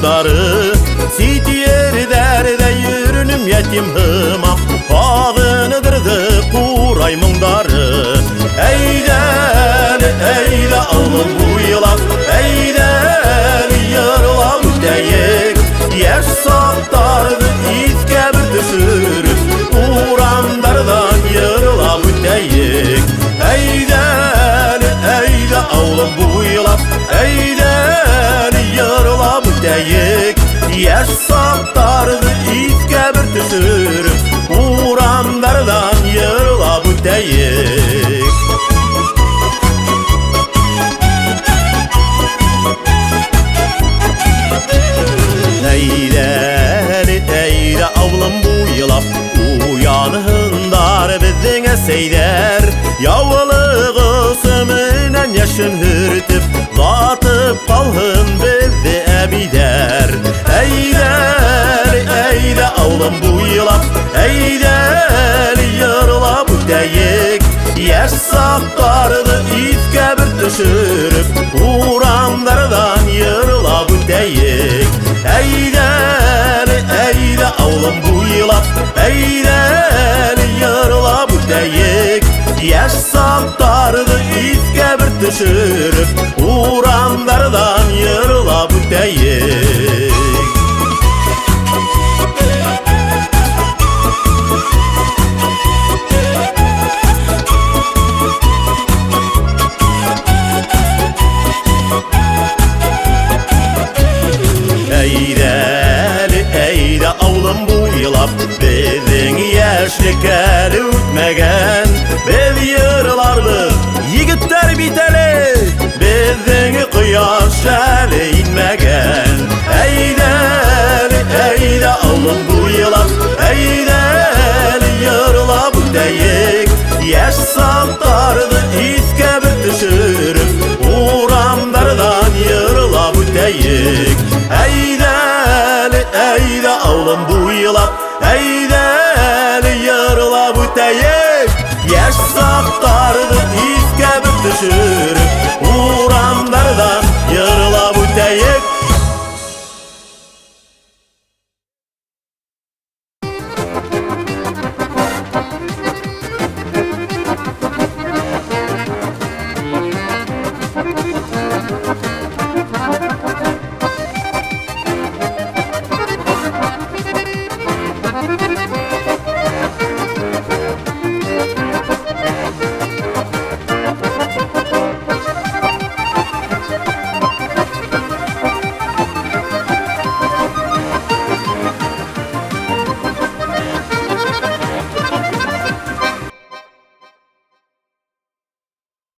muhtarı. Sitiyer derde yürünüm yetim hımam, ağınıdırdı kuray mundarı. Eydeli eyle alım bu yılap, eydeli yarıla müteyik. Yer saktardı izke bir düşürüp, uğrandardan yarıla müteyik. Eydeli eyle alım bu yılap, eydeli yarıla müteyik. Yer saktardı izke bir düşürüp, uğrandardan yarıla müteyik. Eydeli eyle avlım bu yılap, uyanıhındar bizine seyder. Yavılığı sümünen yaşın hürtüp, batıp kalhın bizi ebider. Eydeli eyle avlım bu yılap, eydeli yarıla bu deyik. Yer saktardı izke bir düşürüp, uğrandardan yarıla bu deyik. Eydeli eyle avlım bu yılap, eydeli yarıla bu deyik. Yer saktardı izke bir düşürüp, uğrandardan yarıla bu deyik. Eydeli eyle avlım bu yılap, bizin yaşlık el ütmegen. Biz yırlarlı yigitler biteli, bizin kıyaş eli inmegen. Eydeli eyle avlım bu yılap, eydeli yarıla bu deyik. Yaş saktardı izke bir düşürüp, uğrandardan yarıla bu deyik. Eydeli eyle avlım bu yılap, eydeli yarıla bu deyik. Yaş saktardı izke bir düşürüp, uğrandardan yarıla bu deyik.